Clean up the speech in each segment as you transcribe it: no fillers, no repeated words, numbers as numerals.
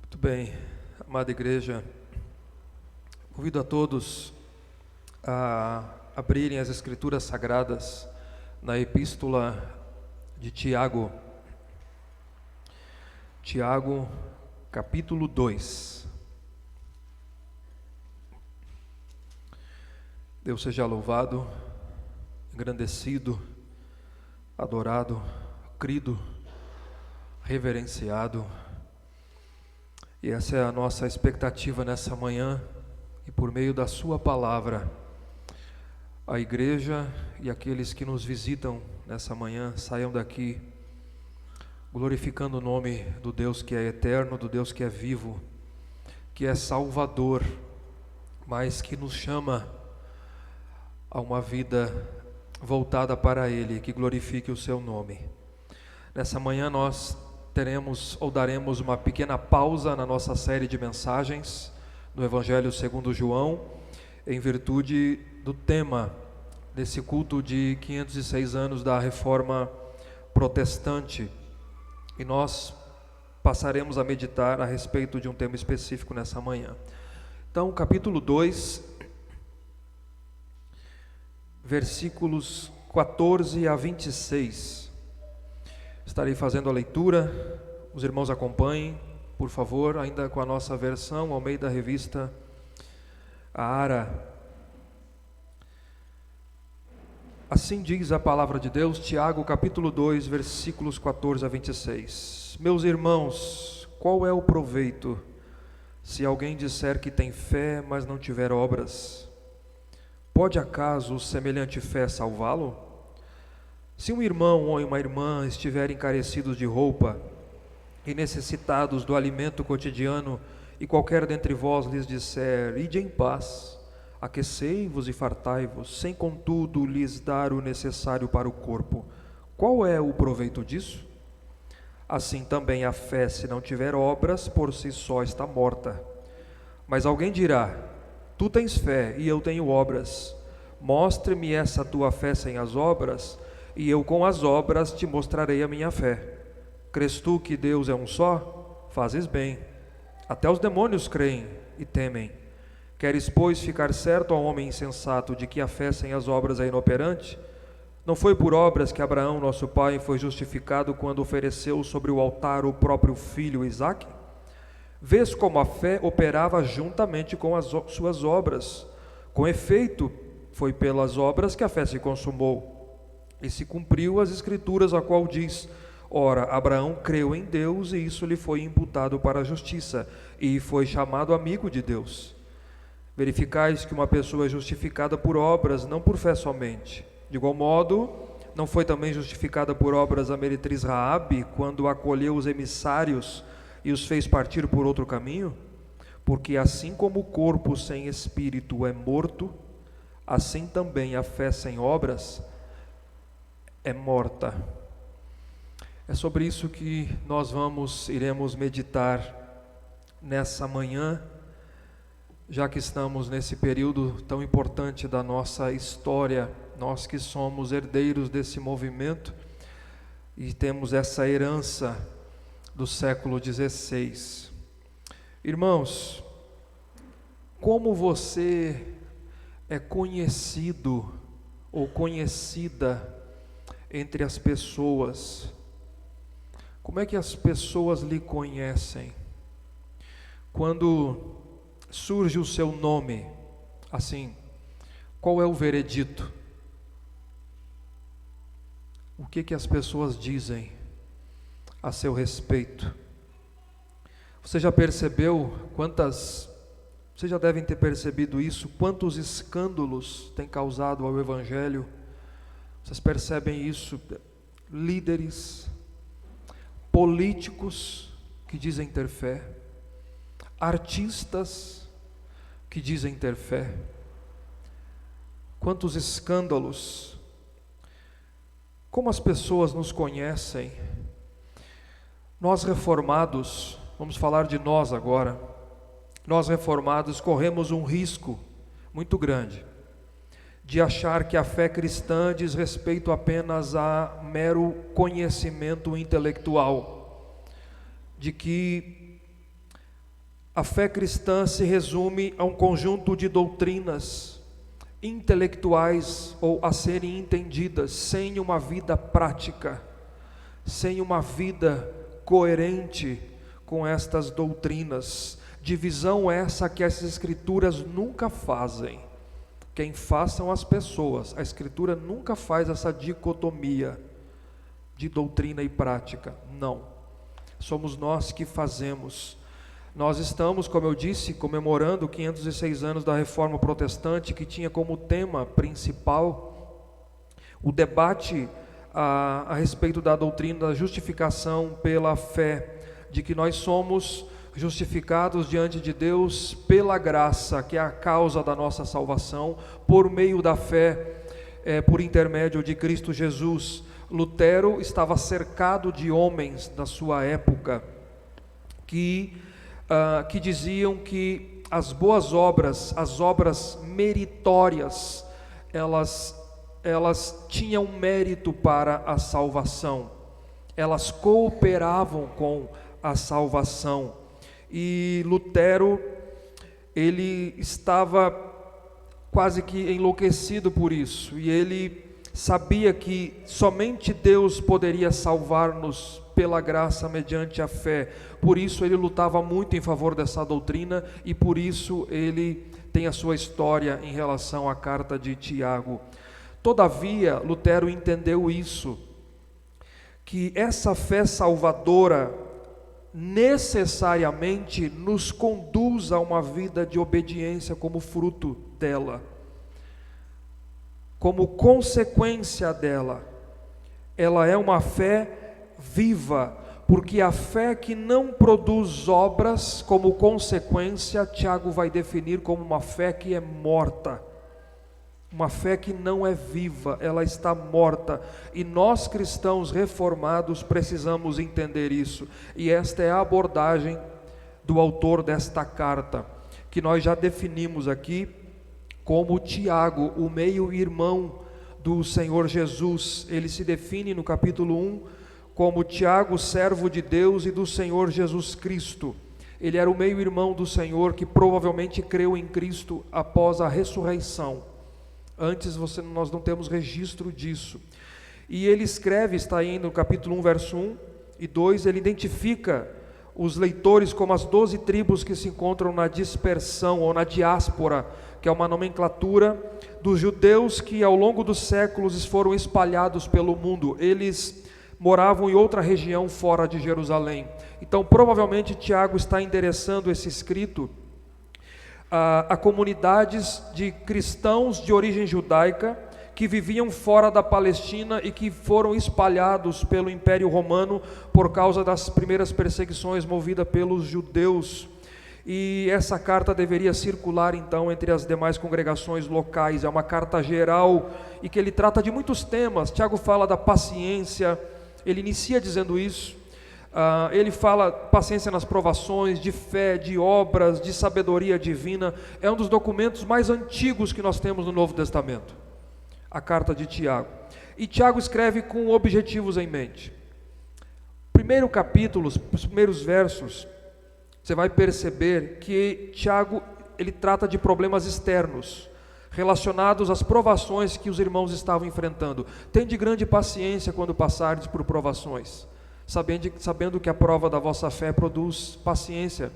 Muito bem, amada igreja, convido a todos a abrirem as Escrituras Sagradas na Epístola de Tiago. Tiago, capítulo 2. Deus seja louvado, engrandecido, adorado, crido, reverenciado. E essa é a nossa expectativa nessa manhã, e por meio da sua palavra, a igreja e aqueles que nos visitam nessa manhã saiam daqui glorificando o nome do Deus que é eterno, do Deus que é vivo, que é Salvador, mas que nos chama a uma vida voltada para Ele, que glorifique o seu nome. Nessa manhã nós daremos uma pequena pausa na nossa série de mensagens no Evangelho segundo João, em virtude do tema desse culto de 506 anos da Reforma Protestante, e nós passaremos a meditar a respeito de um tema específico nessa manhã. Então, capítulo 2, versículos 14 a 26. Estarei fazendo a leitura, os irmãos acompanhem, por favor, ainda com a nossa versão Almeida Revista ARA. Assim diz a palavra de Deus, Tiago capítulo 2, versículos 14 a 26. Meus irmãos, qual é o proveito se alguém disser que tem fé, mas não tiver obras? Pode acaso semelhante fé salvá-lo? Se um irmão ou uma irmã estiverem carecidos de roupa e necessitados do alimento cotidiano, e qualquer dentre vós lhes disser, ide em paz, aquecei-vos e fartai-vos, sem contudo lhes dar o necessário para o corpo, qual é o proveito disso? Assim também a fé, se não tiver obras, por si só está morta. Mas alguém dirá, tu tens fé e eu tenho obras, mostre-me essa tua fé sem as obras, e eu com as obras te mostrarei a minha fé. Crês tu que Deus é um só? Fazes bem. Até os demônios creem e temem. Queres, pois, ficar certo ao homem insensato de que a fé sem as obras é inoperante? Não foi por obras que Abraão, nosso pai, foi justificado quando ofereceu sobre o altar o próprio filho Isaque? Vês como a fé operava juntamente com as suas obras. Com efeito, foi pelas obras que a fé se consumou. E se cumpriu as Escrituras, a qual diz, ora, Abraão creu em Deus e isso lhe foi imputado para a justiça, e foi chamado amigo de Deus. Verificais que uma pessoa é justificada por obras, não por fé somente. De igual modo, não foi também justificada por obras a meretriz Raabe, quando acolheu os emissários e os fez partir por outro caminho? Porque assim como o corpo sem espírito é morto, assim também a fé sem obras é morta. É sobre isso que nós iremos meditar nessa manhã, já que estamos nesse período tão importante da nossa história, nós que somos herdeiros desse movimento e temos essa herança do século XVI. Irmãos, como você é conhecido ou conhecida entre as pessoas? Como é que as pessoas lhe conhecem? Quando surge o seu nome, assim, qual é o veredito? O que as pessoas dizem a seu respeito? Você já percebeu vocês já devem ter percebido isso, quantos escândalos tem causado ao Evangelho? Vocês percebem isso? Líderes, políticos que dizem ter fé, artistas que dizem ter fé. Quantos escândalos! Como as pessoas nos conhecem? Nós reformados, vamos falar de nós agora, nós reformados corremos um risco muito grande de achar que a fé cristã diz respeito apenas a mero conhecimento intelectual, de que A fé cristã se resume a um conjunto de doutrinas intelectuais ou a serem entendidas sem uma vida prática, sem uma vida coerente com estas doutrinas. Divisão essa que as Escrituras nunca fazem. Quem faz são as pessoas. A Escritura nunca faz essa dicotomia de doutrina e prática. Não. Somos nós que fazemos. Nós estamos, como eu disse, comemorando 506 anos da Reforma Protestante, que tinha como tema principal o debate a respeito da doutrina da justificação pela fé, de que nós somos justificados diante de Deus pela graça, que é a causa da nossa salvação, por meio da fé, por intermédio de Cristo Jesus. Lutero estava cercado de homens da sua época que diziam que as boas obras, as obras meritórias, elas tinham mérito para a salvação, elas cooperavam com a salvação. E Lutero, ele estava quase que enlouquecido por isso, e ele sabia que somente Deus poderia salvar-nos pela graça mediante a fé. Por isso ele lutava muito em favor dessa doutrina, e por isso ele tem a sua história em relação à carta de Tiago. Todavia, Lutero entendeu isso, que essa fé salvadora necessariamente nos conduz a uma vida de obediência como fruto dela, como consequência dela. Ela é uma fé viva, porque a fé que não produz obras como consequência, Tiago vai definir como uma fé que é morta, uma fé que não é viva, ela está morta. E nós cristãos reformados precisamos entender isso, e esta é a abordagem do autor desta carta, que nós já definimos aqui como Tiago, o meio-irmão do Senhor Jesus. Ele se define no capítulo 1 como Tiago, servo de Deus e do Senhor Jesus Cristo. Ele era o meio-irmão do Senhor, que provavelmente creu em Cristo após a ressurreição. Antes nós não temos registro disso. E ele escreve, está aí no capítulo 1, verso 1 e 2, ele identifica os leitores como as 12 tribos que se encontram na dispersão ou na diáspora, que é uma nomenclatura dos judeus que ao longo dos séculos foram espalhados pelo mundo. Eles moravam em outra região fora de Jerusalém. Então provavelmente Tiago está endereçando esse escrito a comunidades de cristãos de origem judaica que viviam fora da Palestina e que foram espalhados pelo Império Romano por causa das primeiras perseguições movidas pelos judeus. E essa carta deveria circular então entre as demais congregações locais. É uma carta geral e que ele trata de muitos temas. Tiago fala da paciência, ele inicia dizendo isso. Ele fala paciência nas provações, de fé, de obras, de sabedoria divina. É um dos documentos mais antigos que nós temos no Novo Testamento, a carta de Tiago. E Tiago escreve com objetivos em mente. Primeiro capítulo, os primeiros versos, você vai perceber que Tiago, ele trata de problemas externos, relacionados às provações que os irmãos estavam enfrentando. Tende grande paciência quando passardes por provações, sabendo que a prova da vossa fé produz paciência.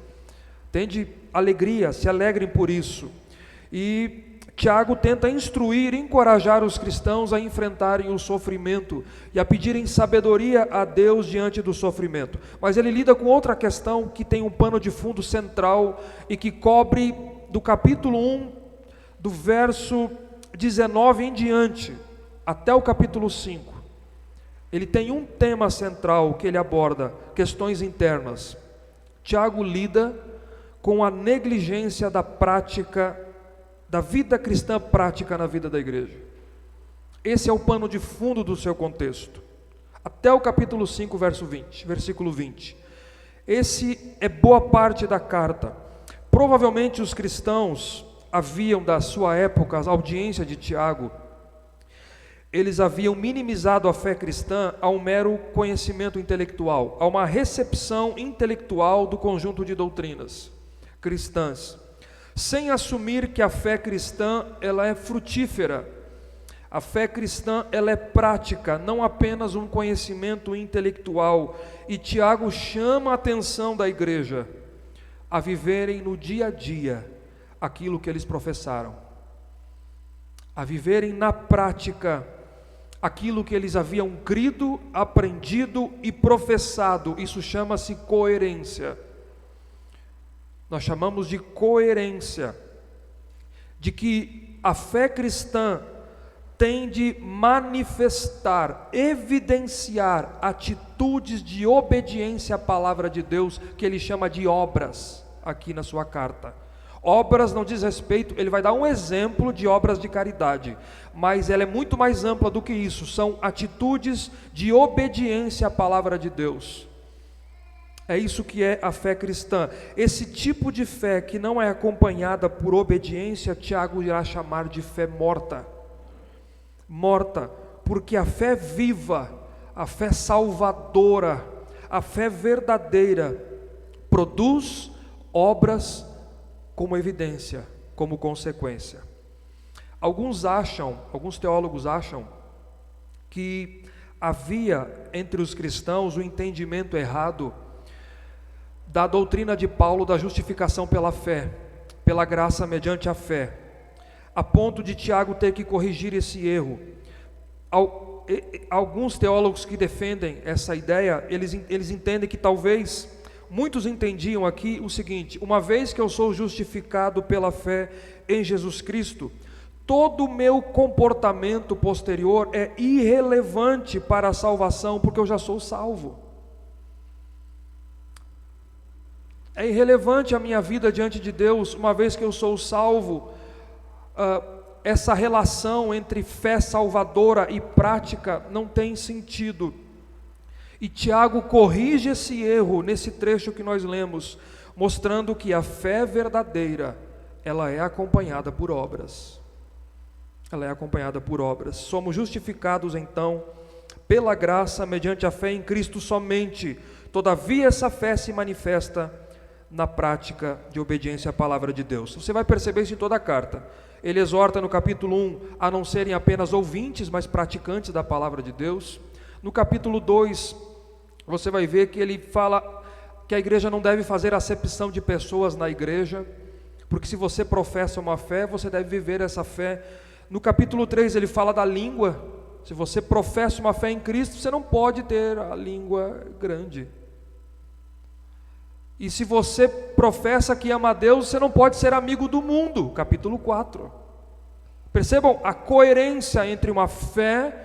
Tende alegria, se alegrem por isso. E Tiago tenta instruir, encorajar os cristãos a enfrentarem o sofrimento e a pedirem sabedoria a Deus diante do sofrimento. Mas ele lida com outra questão que tem um pano de fundo central e que cobre do capítulo 1, do verso 19 em diante, até o capítulo 5. Ele tem um tema central que ele aborda, questões internas. Tiago lida com a negligência da prática, da vida cristã prática na vida da igreja. Esse é o pano de fundo do seu contexto. Até o capítulo 5, versículo 20. Esse é boa parte da carta. Provavelmente os cristãos haviam da sua época, a audiência de Tiago, eles haviam minimizado a fé cristã a um mero conhecimento intelectual, a uma recepção intelectual do conjunto de doutrinas. cristãs, sem assumir que a fé cristã ela é frutífera. A fé cristã ela é prática, não apenas um conhecimento intelectual. E Tiago chama a atenção da igreja a viverem no dia a dia aquilo que eles professaram, a viverem na prática aquilo que eles haviam crido, aprendido e professado. Isso chama-se coerência. Nós chamamos de coerência, de que a fé cristã tem de manifestar, evidenciar atitudes de obediência à palavra de Deus, que ele chama de obras, aqui na sua carta. Obras não diz respeito, ele vai dar um exemplo de obras de caridade, mas ela é muito mais ampla do que isso, são atitudes de obediência à palavra de Deus. É isso que é a fé cristã. Esse tipo de fé que não é acompanhada por obediência, Tiago irá chamar de fé morta. Morta, porque a fé viva, a fé salvadora, a fé verdadeira, produz obras como evidência, como consequência. Alguns teólogos acham que havia entre os cristãos um entendimento errado da doutrina de Paulo da justificação pela fé, pela graça mediante a fé, a ponto de Tiago ter que corrigir esse erro. Alguns teólogos que defendem essa ideia, eles entendem que talvez, muitos entendiam aqui o seguinte: uma vez que eu sou justificado pela fé em Jesus Cristo, todo o meu comportamento posterior é irrelevante para a salvação, porque eu já sou salvo. É irrelevante a minha vida diante de Deus, uma vez que eu sou salvo. Essa relação entre fé salvadora e prática não tem sentido. E Tiago corrige esse erro nesse trecho que nós lemos, mostrando que a fé verdadeira, ela é acompanhada por obras. Ela é acompanhada por obras. Somos justificados então pela graça mediante a fé em Cristo somente. Todavia essa fé se manifesta na prática de obediência à palavra de Deus. Você vai perceber isso em toda a carta. Ele exorta no capítulo 1 a não serem apenas ouvintes, mas praticantes da palavra de Deus. No capítulo 2, você vai ver que ele fala que a igreja não deve fazer acepção de pessoas na igreja, porque se você professa uma fé, você deve viver essa fé. No capítulo 3 ele fala da língua. Se você professa uma fé em Cristo, você não pode ter a língua grande. E se você professa que ama a Deus, você não pode ser amigo do mundo. Capítulo 4. Percebam a coerência entre uma fé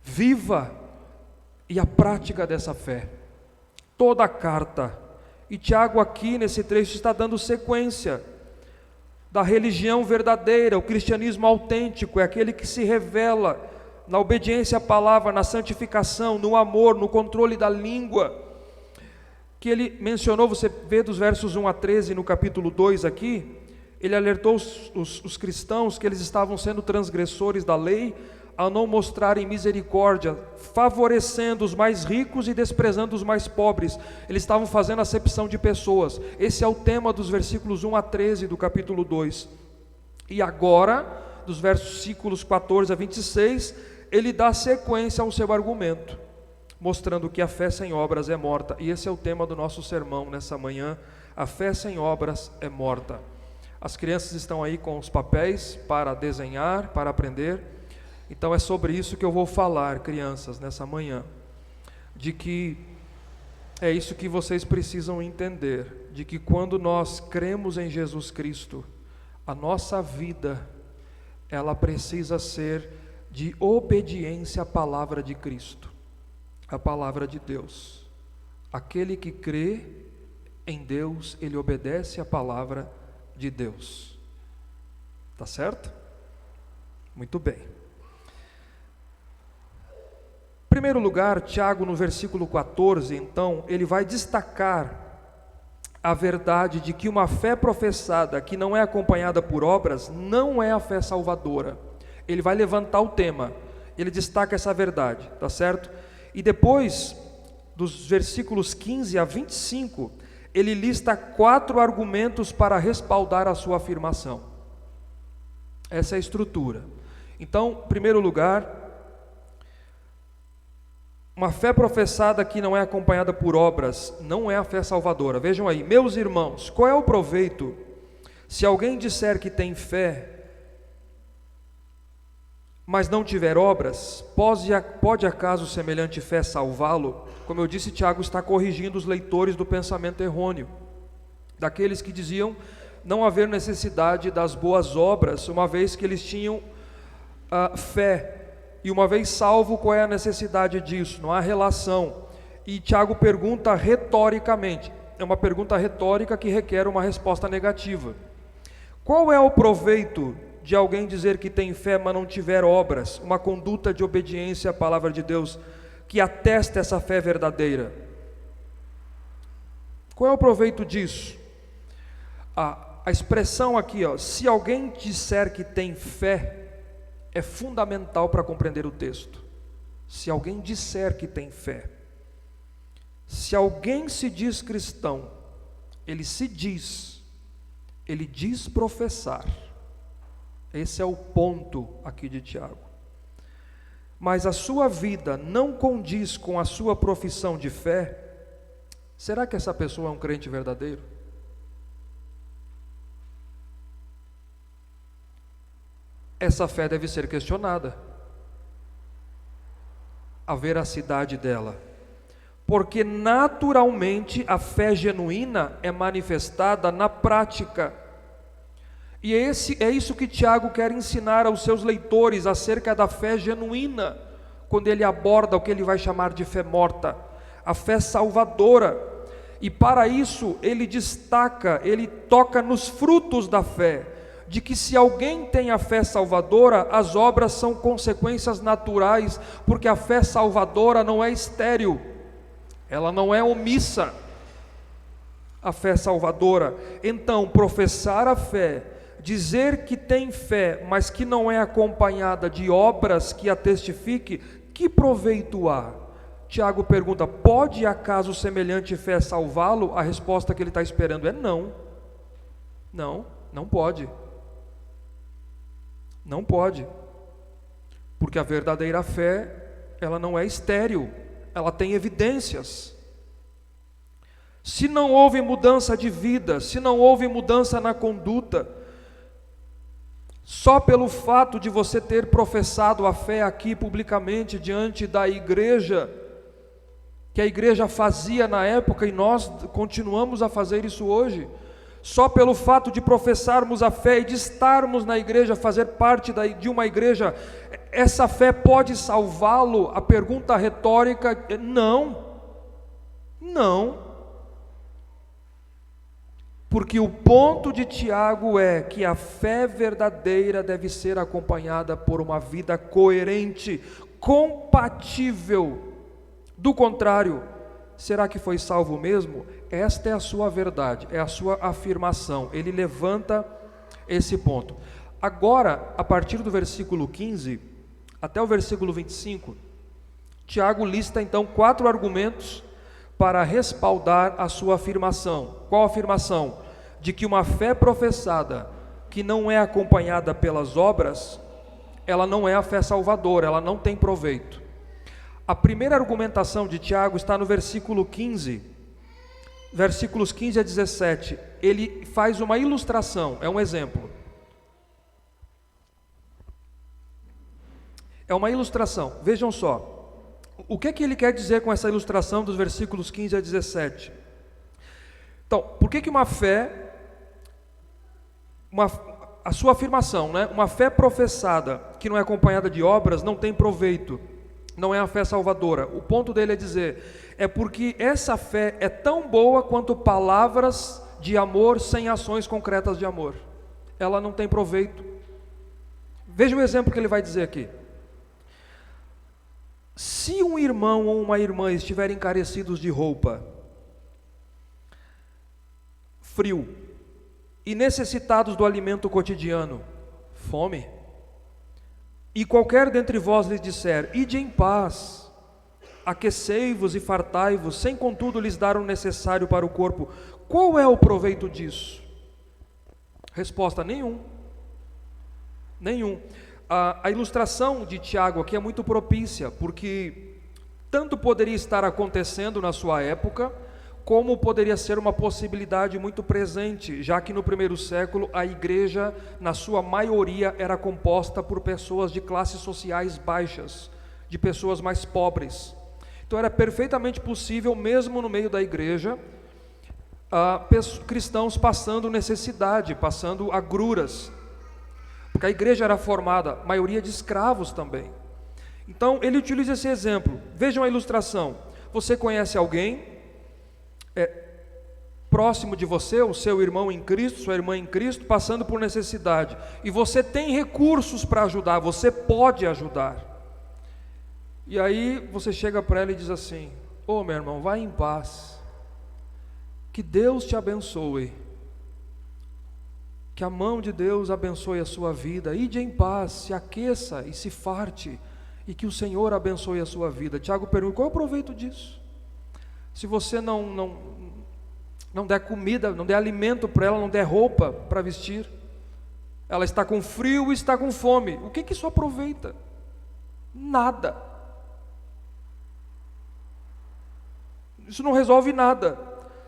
viva e a prática dessa fé. Toda a carta. E Tiago aqui nesse trecho está dando sequência da religião verdadeira. O cristianismo autêntico é aquele que se revela na obediência à palavra, na santificação, no amor, no controle da língua, que ele mencionou. Você vê dos versos 1 a 13 no capítulo 2 aqui, ele alertou os cristãos que eles estavam sendo transgressores da lei, ao não mostrarem misericórdia, favorecendo os mais ricos e desprezando os mais pobres. Eles estavam fazendo acepção de pessoas. Esse é o tema dos versículos 1 a 13 do capítulo 2. E agora, dos versículos 14 a 26, ele dá sequência ao seu argumento, mostrando que a fé sem obras é morta. E esse é o tema do nosso sermão nessa manhã: a fé sem obras é morta. As crianças estão aí com os papéis para desenhar, para aprender. Então é sobre isso que eu vou falar, crianças, nessa manhã, de que é isso que vocês precisam entender, de que quando nós cremos em Jesus Cristo, a nossa vida, ela precisa ser de obediência à palavra de Cristo, a palavra de Deus. Aquele que crê em Deus, ele obedece à palavra de Deus. Tá certo? Muito bem. Em primeiro lugar, Tiago, no versículo 14, então, ele vai destacar a verdade de que uma fé professada que não é acompanhada por obras não é a fé salvadora. Ele vai levantar o tema, ele destaca essa verdade, tá certo? E depois, dos versículos 15 a 25, ele lista 4 argumentos para respaldar a sua afirmação. Essa é a estrutura. Então, em primeiro lugar, uma fé professada que não é acompanhada por obras não é a fé salvadora. Vejam aí, meus irmãos, qual é o proveito se alguém disser que tem fé, mas não tiver obras? Pode acaso semelhante fé salvá-lo? Como eu disse, Tiago está corrigindo os leitores do pensamento errôneo, daqueles que diziam não haver necessidade das boas obras, uma vez que eles tinham fé. E uma vez salvo, qual é a necessidade disso? Não há relação. E Tiago pergunta retoricamente, é uma pergunta retórica que requer uma resposta negativa. Qual é o proveito de alguém dizer que tem fé, mas não tiver obras? Uma conduta de obediência à palavra de Deus que atesta essa fé verdadeira. Qual é o proveito disso? A expressão aqui, se alguém disser que tem fé, é fundamental para compreender o texto. Se alguém disser que tem fé, se alguém se diz cristão, ele diz professar. Esse é o ponto aqui de Tiago. Mas a sua vida não condiz com a sua profissão de fé, será que essa pessoa é um crente verdadeiro? Essa fé deve ser questionada, a veracidade dela, porque naturalmente a fé genuína é manifestada na prática, e é isso que Tiago quer ensinar aos seus leitores acerca da fé genuína, quando ele aborda o que ele vai chamar de fé morta, a fé salvadora. E para isso ele destaca, ele toca nos frutos da fé, de que se alguém tem a fé salvadora, as obras são consequências naturais, porque a fé salvadora não é estéril, ela não é omissa, a fé salvadora. Então, professar a fé, dizer que tem fé, mas que não é acompanhada de obras que a testifique, que proveito há? Tiago pergunta, pode acaso semelhante fé salvá-lo? A resposta que ele está esperando é não. Não pode. Não pode, porque a verdadeira fé, ela não é estéril, ela tem evidências. Se não houve mudança de vida, se não houve mudança na conduta, só pelo fato de você ter professado a fé aqui publicamente diante da igreja, que a igreja fazia na época e nós continuamos a fazer isso hoje, só pelo fato de professarmos a fé e de estarmos na igreja, fazer parte de uma igreja, essa fé pode salvá-lo? A pergunta retórica é não. Porque o ponto de Tiago é que a fé verdadeira deve ser acompanhada por uma vida coerente, compatível. Do contrário, será que foi salvo mesmo? Esta é a sua verdade, é a sua afirmação. Ele levanta esse ponto. Agora, a partir do versículo 15 até o versículo 25, Tiago lista então 4 argumentos para respaldar a sua afirmação. Qual a afirmação? De que uma fé professada que não é acompanhada pelas obras, ela não é a fé salvadora, ela não tem proveito. A primeira argumentação de Tiago está no versículo 15, versículos 15 a 17, ele faz uma ilustração, é um exemplo. É uma ilustração, vejam só. O que é que ele quer dizer com essa ilustração dos versículos 15 a 17? Então, por que uma fé, a sua afirmação, né? Uma fé professada que não é acompanhada de obras não tem proveito, não é a fé salvadora. O ponto dele é dizer, é porque essa fé é tão boa quanto palavras de amor sem ações concretas de amor. Ela não tem proveito. Veja o exemplo que ele vai dizer aqui. Se um irmão ou uma irmã estiverem carecidos de roupa, frio, e necessitados do alimento cotidiano, fome, e qualquer dentre vós lhes disser, ide em paz, aquecei-vos e fartai-vos, sem contudo lhes dar o necessário para o corpo. Qual é o proveito disso? Resposta: nenhum. Nenhum. A ilustração de Tiago aqui é muito propícia, porque tanto poderia estar acontecendo na sua época, como poderia ser uma possibilidade muito presente, já que no primeiro século a igreja, na sua maioria, era composta por pessoas de classes sociais baixas, de pessoas mais pobres. Então era perfeitamente possível, mesmo no meio da igreja, cristãos passando necessidade, passando agruras, porque a igreja era formada, maioria de escravos também. Então ele utiliza esse exemplo. Vejam a ilustração. Você conhece alguém próximo de você, o seu irmão em Cristo, sua irmã em Cristo, passando por necessidade, e você tem recursos para ajudar, você pode ajudar. E aí você chega para ela e diz assim: ô meu irmão, vai em paz, que Deus te abençoe, que a mão de Deus abençoe a sua vida, ide em paz, se aqueça e se farte, e que o Senhor abençoe a sua vida. Tiago pergunta: qual é o proveito disso? Se você não der comida, não der alimento para ela, não der roupa para vestir, ela está com frio e está com fome, o que isso aproveita? Nada. Isso não resolve nada.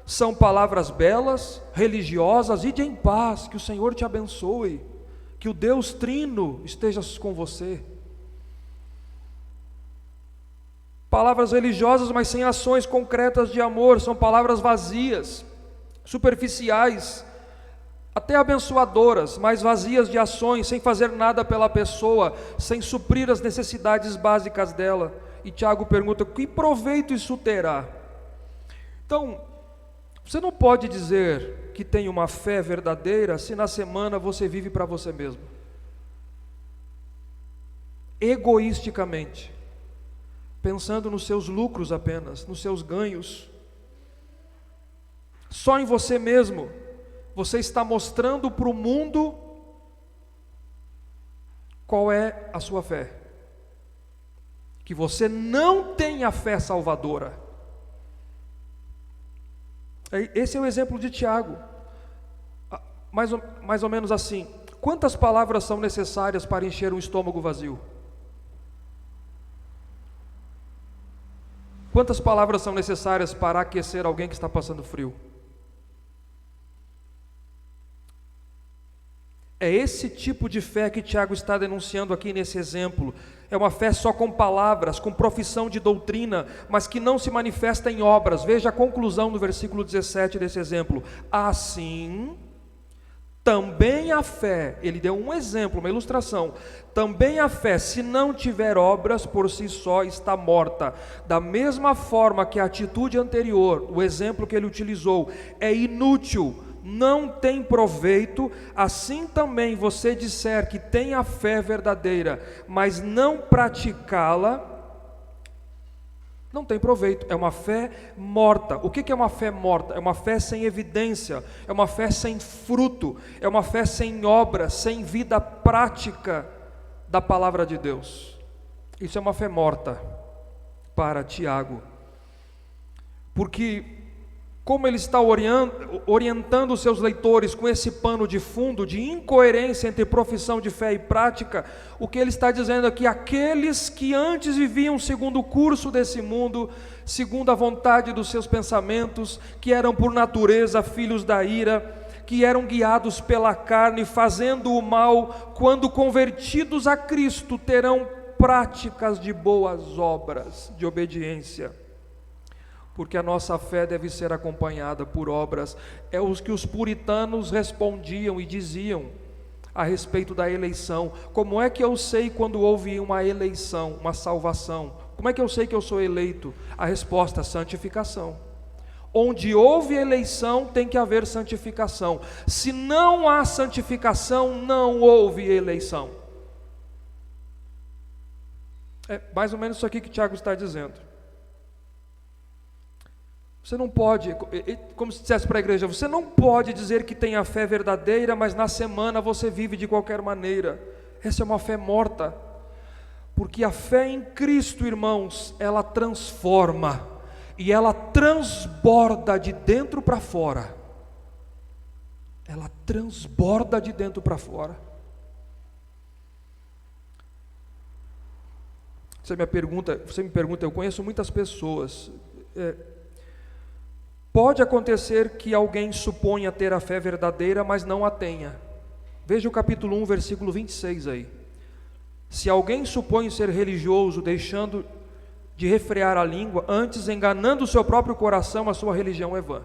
São palavras belas, religiosas: ide em paz, que o Senhor te abençoe, que o Deus Trino esteja com você. Palavras religiosas, mas sem ações concretas de amor. São palavras vazias, superficiais, até abençoadoras, mas vazias de ações, sem fazer nada pela pessoa, sem suprir as necessidades básicas dela. E Tiago pergunta: que proveito isso terá? Então, você não pode dizer que tem uma fé verdadeira se na semana você vive para você mesmo, egoisticamente, pensando nos seus lucros apenas, nos seus ganhos. Só em você mesmo, você está mostrando para o mundo qual é a sua fé, que você não tem a fé salvadora. Esse é o exemplo de Tiago, mais ou menos assim. Quantas palavras são necessárias para encher um estômago vazio? Quantas palavras são necessárias para aquecer alguém que está passando frio? É esse tipo de fé que Tiago está denunciando aqui nesse exemplo. É uma fé só com palavras, com profissão de doutrina, mas que não se manifesta em obras. Veja a conclusão no versículo 17 desse exemplo. Assim, também a fé, ele deu um exemplo, uma ilustração. Também a fé, se não tiver obras, por si só está morta. Da mesma forma que a atitude anterior, o exemplo que ele utilizou, é inútil, não tem proveito, assim também você disser que tem a fé verdadeira, mas não praticá-la, não tem proveito. É uma fé morta. O que é uma fé morta? É uma fé sem evidência, é uma fé sem fruto, é uma fé sem obra, sem vida prática da palavra de Deus. Isso é uma fé morta para Tiago, porque como ele está orientando os seus leitores com esse pano de fundo de incoerência entre profissão de fé e prática, o que ele está dizendo aqui: aqueles que antes viviam segundo o curso desse mundo, segundo a vontade dos seus pensamentos, que eram por natureza filhos da ira, que eram guiados pela carne, fazendo o mal, quando convertidos a Cristo, terão práticas de boas obras, de obediência. Porque a nossa fé deve ser acompanhada por obras. É os que os puritanos respondiam e diziam a respeito da eleição. Como é que eu sei quando houve uma eleição, uma salvação? Como é que eu sei que eu sou eleito? A resposta: santificação. Onde houve eleição, tem que haver santificação. Se não há santificação, não houve eleição. É mais ou menos isso aqui que Tiago está dizendo. Você não pode, como se dissesse para a igreja, você não pode dizer que tem a fé verdadeira, mas na semana você vive de qualquer maneira. Essa é uma fé morta. Porque a fé em Cristo, irmãos, ela transforma e ela transborda de dentro para fora. Ela transborda de dentro para fora. Você me pergunta, eu conheço muitas pessoas. Pode acontecer que alguém suponha ter a fé verdadeira, mas não a tenha. Veja o capítulo 1, versículo 26 aí. Se alguém supõe ser religioso, deixando de refrear a língua, antes enganando o seu próprio coração, a sua religião é vã.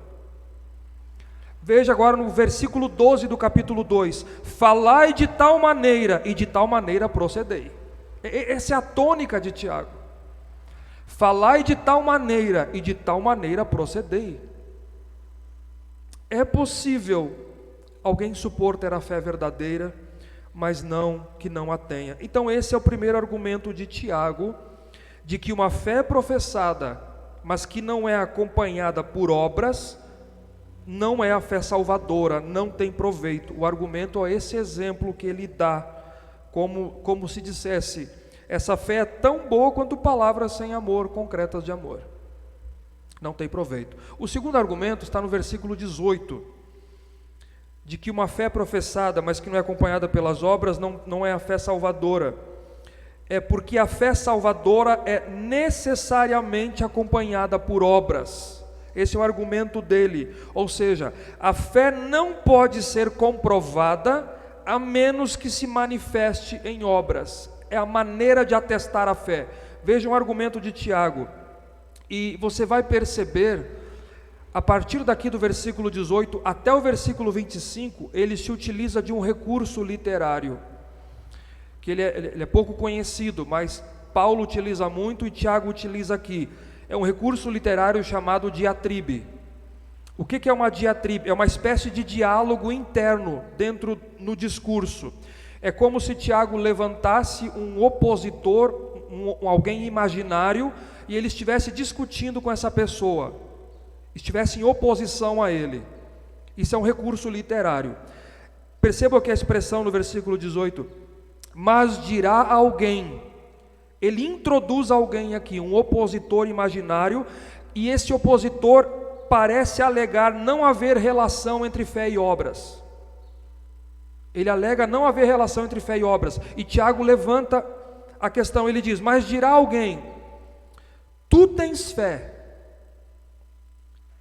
Veja agora no versículo 12 do capítulo 2: falai de tal maneira, e de tal maneira procedei. Essa é a tônica de Tiago. Falai de tal maneira, e de tal maneira procedei. É possível alguém supor ter a fé verdadeira, mas que não a tenha. Então esse é o primeiro argumento de Tiago, de que uma fé professada, mas que não é acompanhada por obras, não é a fé salvadora, não tem proveito. O argumento é esse exemplo que ele dá, como se dissesse: essa fé é tão boa quanto palavras sem amor, concretas de amor. Não tem proveito. O segundo argumento está no versículo 18, de que uma fé professada, mas que não é acompanhada pelas obras, não é a fé salvadora. É porque a fé salvadora é necessariamente acompanhada por obras. Esse é o argumento dele. Ou seja, a fé não pode ser comprovada a menos que se manifeste em obras. É a maneira de atestar a fé. Veja o argumento de Tiago. E você vai perceber, a partir daqui do versículo 18 até o versículo 25, ele se utiliza de um recurso literário, que ele é pouco conhecido, mas Paulo utiliza muito e Tiago utiliza aqui. É um recurso literário chamado diatribe. O que é uma diatribe? É uma espécie de diálogo interno dentro no discurso. É como se Tiago levantasse um opositor, alguém imaginário, e ele estivesse discutindo com essa pessoa, estivesse em oposição a ele. Isso é um recurso literário. Perceba que a expressão no versículo 18, mas dirá alguém. Ele introduz alguém aqui, um opositor imaginário, e esse opositor parece alegar não haver relação entre fé e obras. Ele alega não haver relação entre fé e obras, e Tiago levanta a questão, ele diz: mas dirá alguém, tu tens fé,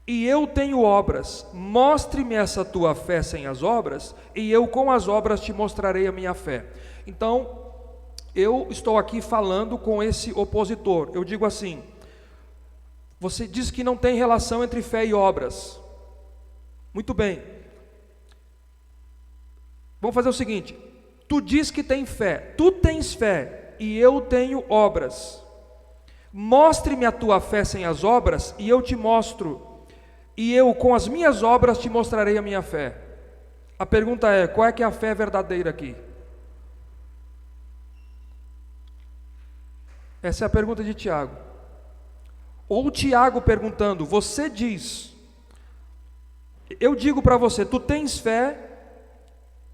e eu tenho obras, mostre-me essa tua fé sem as obras, e eu com as obras te mostrarei a minha fé. Então, eu estou aqui falando com esse opositor. Eu digo assim: você diz que não tem relação entre fé e obras. Muito bem. Vamos fazer o seguinte: tu diz que tem fé, tu tens fé e eu tenho obras. Mostre-me a tua fé sem as obras e eu te mostro, e eu com as minhas obras te mostrarei a minha fé. A pergunta é: qual é que é a fé verdadeira aqui? Essa é a pergunta de Tiago. Ou Tiago perguntando: você diz, eu digo para você, tu tens fé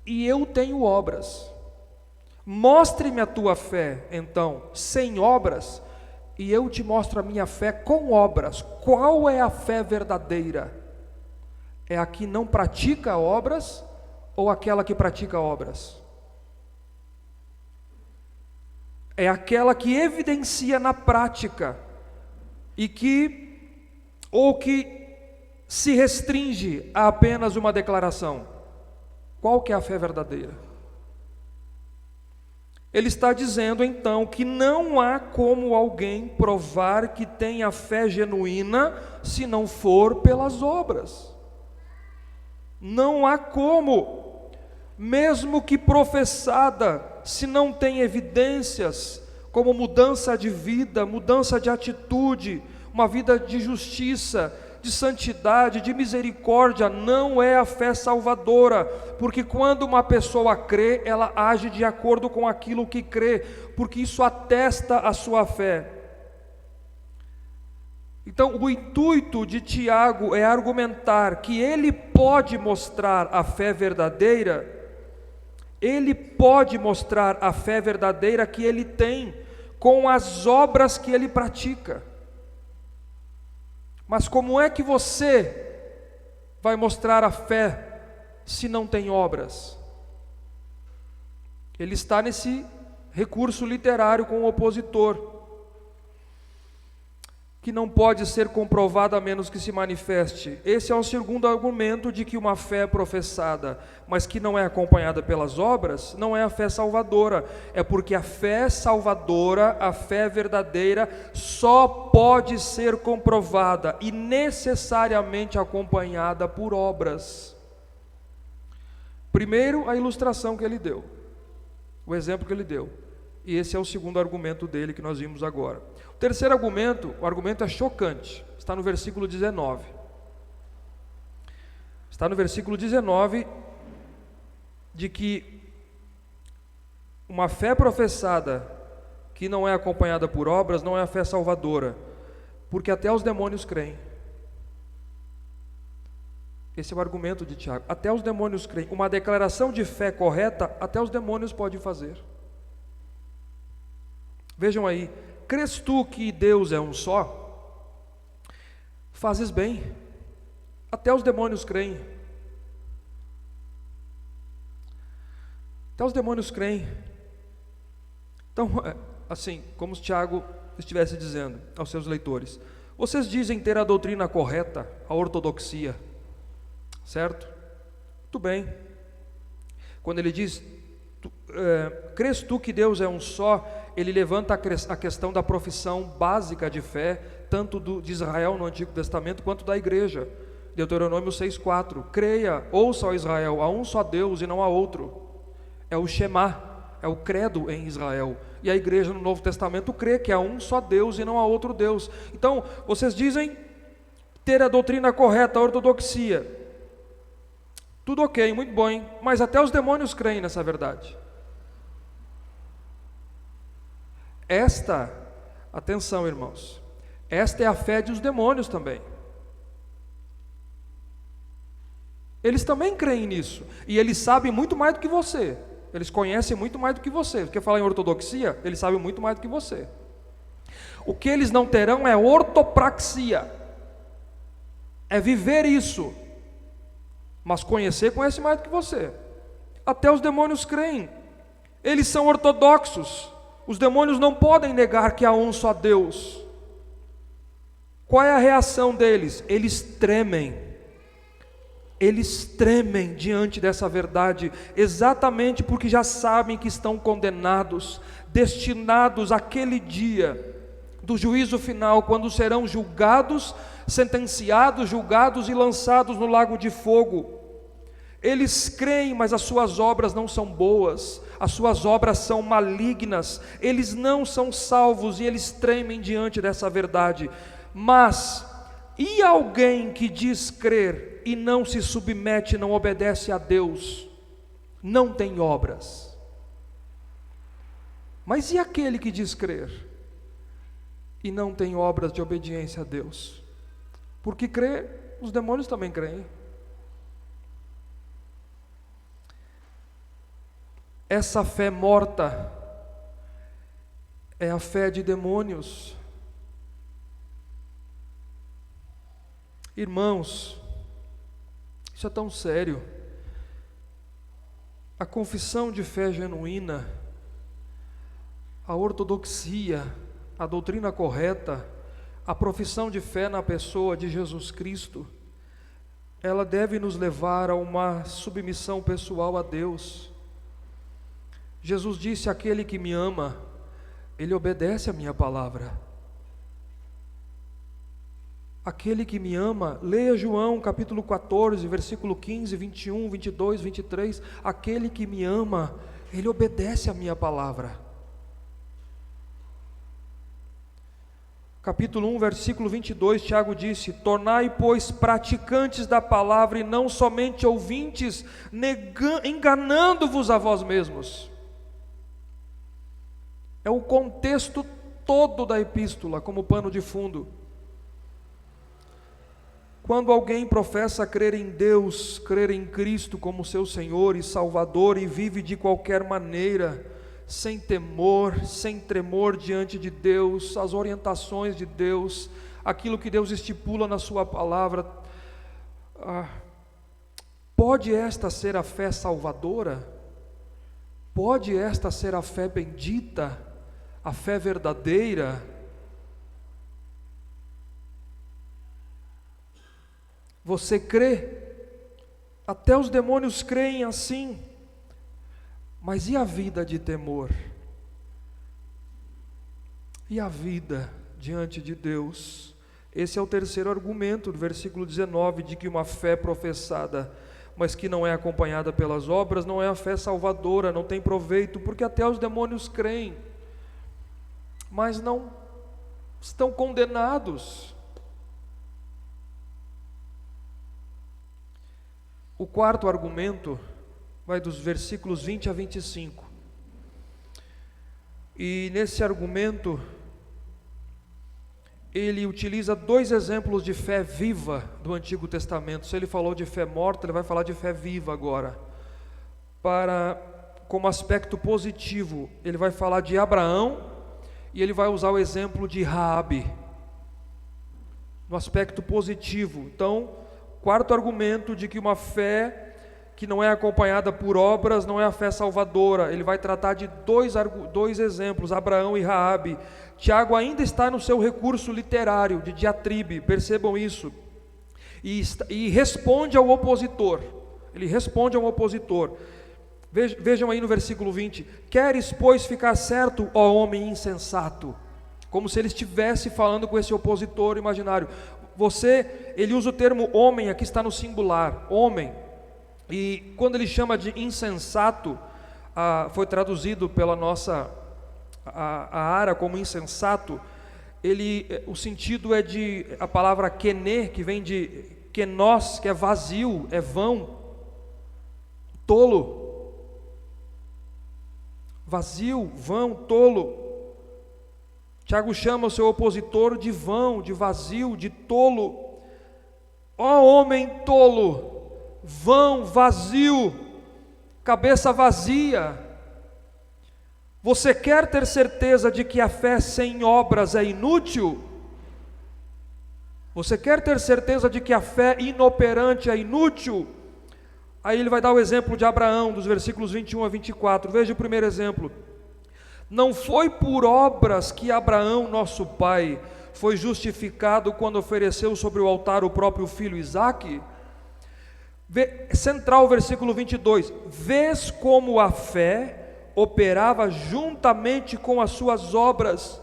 e eu tenho obras. Mostre-me a tua fé, então, sem obras, e eu te mostro a minha fé com obras. Qual é a fé verdadeira? É a que não pratica obras ou aquela que pratica obras? É aquela que evidencia na prática e que se restringe a apenas uma declaração. Qual que é a fé verdadeira? Ele está dizendo então que não há como alguém provar que tem a fé genuína se não for pelas obras. Não há como, mesmo que professada, se não tem evidências como mudança de vida, mudança de atitude, uma vida de justiça, de santidade, de misericórdia, não é a fé salvadora, porque quando uma pessoa crê, ela age de acordo com aquilo que crê, porque isso atesta a sua fé. Então, o intuito de Tiago é argumentar que ele pode mostrar a fé verdadeira, ele pode mostrar a fé verdadeira que ele tem, com as obras que ele pratica. Mas como é que você vai mostrar a fé se não tem obras? Ele está nesse recurso literário com o opositor, que não pode ser comprovado a menos que se manifeste. Esse é o segundo argumento de que uma fé professada, mas que não é acompanhada pelas obras, não é a fé salvadora. É porque a fé salvadora, a fé verdadeira, só pode ser comprovada e necessariamente acompanhada por obras. Primeiro, a ilustração que ele deu, o exemplo que ele deu. E esse é o segundo argumento dele que nós vimos agora. O terceiro argumento, o argumento é chocante, está no versículo 19. Está no versículo 19, de que uma fé professada que não é acompanhada por obras não é a fé salvadora, porque até os demônios creem. Esse é o argumento de Tiago. Até os demônios creem. Uma declaração de fé correta, até os demônios podem fazer. Vejam aí, crês tu que Deus é um só? Fazes bem, até os demônios creem. Até os demônios creem. Então, assim, como se Tiago estivesse dizendo aos seus leitores: vocês dizem ter a doutrina correta, a ortodoxia, certo? Muito bem. Quando ele diz, crês tu que Deus é um só, ele levanta a questão da profissão básica de fé, tanto de Israel no Antigo Testamento, quanto da igreja. Deuteronômio 6,4, creia, ouça, ó Israel, há um só Deus e não há outro. É o Shema, é o credo em Israel. E a igreja no Novo Testamento crê que há um só Deus e não há outro Deus. Então, vocês dizem ter a doutrina correta, a ortodoxia. Tudo ok, muito bom, mas até os demônios creem nessa verdade. Atenção irmãos, esta é a fé dos demônios também. Eles também creem nisso, e eles sabem muito mais do que você. Eles conhecem muito mais do que você. Quer falar em ortodoxia? Eles sabem muito mais do que você. O que eles não terão é ortopraxia, é viver isso. Mas conhece mais do que você. Até os demônios creem. Eles são ortodoxos. Os demônios não podem negar que há um só Deus. Qual é a reação deles? Eles tremem. Eles tremem diante dessa verdade, exatamente porque já sabem que estão condenados, destinados àquele dia do juízo final, quando serão julgados, sentenciados, julgados e lançados no lago de fogo. Eles creem, mas as suas obras não são boas, as suas obras são malignas, eles não são salvos e eles tremem diante dessa verdade. Mas, e alguém que diz crer e não se submete, não obedece a Deus, não tem obras? Mas e aquele que diz crer e não tem obras de obediência a Deus? Porque crê, os demônios também creem. Essa fé morta é a fé de demônios. Irmãos, isso é tão sério. A confissão de fé genuína, a ortodoxia, a doutrina correta, a profissão de fé na pessoa de Jesus Cristo, ela deve nos levar a uma submissão pessoal a Deus. Jesus disse: aquele que me ama, ele obedece a minha palavra. Aquele que me ama, leia João capítulo 14, versículo 15, 21, 22, 23, aquele que me ama, ele obedece a minha palavra. Capítulo 1, versículo 22, Tiago disse: tornai, pois, praticantes da palavra e não somente ouvintes, enganando-vos a vós mesmos. É o contexto todo da epístola, como pano de fundo. Quando alguém professa crer em Deus, crer em Cristo como seu Senhor e Salvador, e vive de qualquer maneira, sem temor, sem tremor diante de Deus, as orientações de Deus, aquilo que Deus estipula na sua palavra. Pode esta ser a fé salvadora? Pode esta ser a fé bendita, a fé verdadeira? Você crê? Até os demônios creem assim. Mas e a vida de temor? E a vida diante de Deus? Esse é o terceiro argumento do versículo 19, de que uma fé professada, mas que não é acompanhada pelas obras, não é a fé salvadora, não tem proveito, porque até os demônios creem, mas não estão condenados. O quarto argumento vai dos versículos 20 a 25. E nesse argumento, ele utiliza dois exemplos de fé viva do Antigo Testamento. Se ele falou de fé morta, ele vai falar de fé viva agora. Como aspecto positivo, ele vai falar de Abraão e ele vai usar o exemplo de Raabe. No aspecto positivo. Então, quarto argumento de que uma fé que não é acompanhada por obras não é a fé salvadora. Ele vai tratar de dois exemplos, Abraão e Raabe. Tiago ainda está no seu recurso literário de diatribe, percebam isso, e responde ao opositor. Ele responde ao opositor. Vejam aí no versículo 20: queres, pois, ficar certo, ó homem insensato? Como se ele estivesse falando com esse opositor imaginário. Ele usa o termo homem, aqui está no singular, homem. E quando ele chama de insensato, foi traduzido pela nossa a ara como insensato, o sentido é de a palavra kené, que vem de kenos, que é vazio, é vão, tolo, vazio, vão, tolo. Tiago chama o seu opositor de vão, de vazio, de tolo. Ó homem tolo, vão, vazio, cabeça vazia. Você quer ter certeza de que a fé sem obras é inútil? Você quer ter certeza de que a fé inoperante é inútil? Aí ele vai dar o exemplo de Abraão, dos versículos 21 a 24. Veja o primeiro exemplo. Não foi por obras que Abraão, nosso pai, foi justificado quando ofereceu sobre o altar o próprio filho Isaque? Central o versículo 22. Vês como a fé operava juntamente com as suas obras,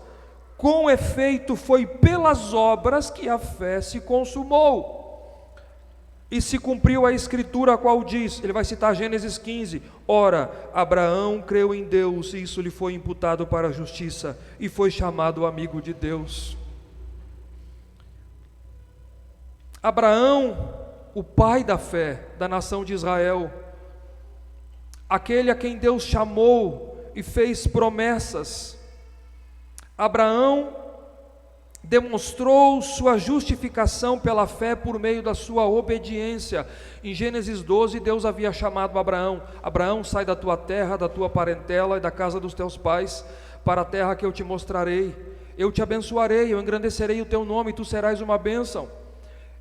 com efeito foi pelas obras que a fé se consumou, e se cumpriu a escritura a qual diz, ele vai citar Gênesis 15, ora, Abraão creu em Deus, e isso lhe foi imputado para a justiça, e foi chamado amigo de Deus. Abraão, o pai da fé, da nação de Israel, aquele a quem Deus chamou e fez promessas. Abraão demonstrou sua justificação pela fé por meio da sua obediência. Em Gênesis 12, Deus havia chamado Abraão: Abraão, sai da tua terra, da tua parentela e da casa dos teus pais, para a terra que eu te mostrarei. Eu te abençoarei, eu engrandecerei o teu nome, e tu serás uma bênção.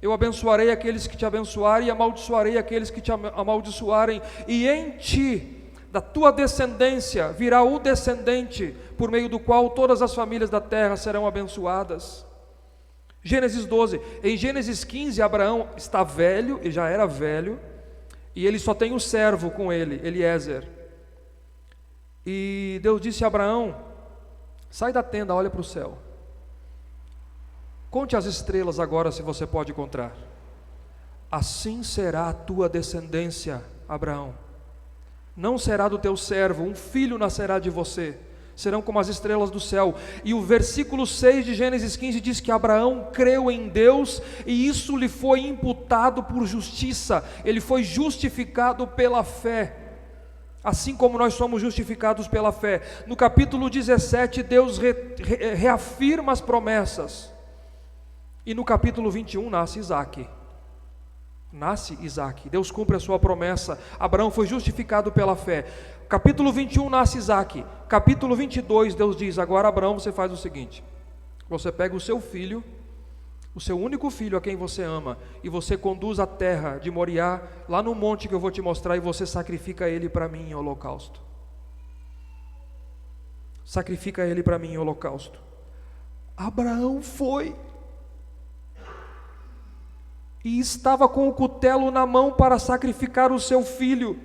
Eu abençoarei aqueles que te abençoarem, e amaldiçoarei aqueles que te amaldiçoarem, e em ti, da tua descendência, virá o descendente, por meio do qual todas as famílias da terra serão abençoadas. Gênesis 12. Em Gênesis 15, Abraão está velho, e já era velho, e ele só tem o servo com ele, Eliezer. E Deus disse a Abraão: sai da tenda, olha para o céu. Conte as estrelas agora, se você pode encontrar. Assim será a tua descendência, Abraão. Não será do teu servo, um filho nascerá de você. Serão como as estrelas do céu. E o versículo 6 de Gênesis 15 diz que Abraão creu em Deus, e isso lhe foi imputado por justiça. Ele foi justificado pela fé, assim como nós somos justificados pela fé. No capítulo 17, Deus reafirma as promessas. E no capítulo 21 nasce Isaque. Nasce Isaque, Deus cumpre a sua promessa, Abraão foi justificado pela fé. Capítulo 21 nasce Isaque, capítulo 22 Deus diz: agora Abraão, você faz o seguinte, você pega o seu filho, o seu único filho a quem você ama, e você conduz à terra de Moriá, lá no monte que eu vou te mostrar, e você sacrifica ele para mim em holocausto. Sacrifica ele para mim em holocausto. Abraão foi, e estava com o cutelo na mão para sacrificar o seu filho.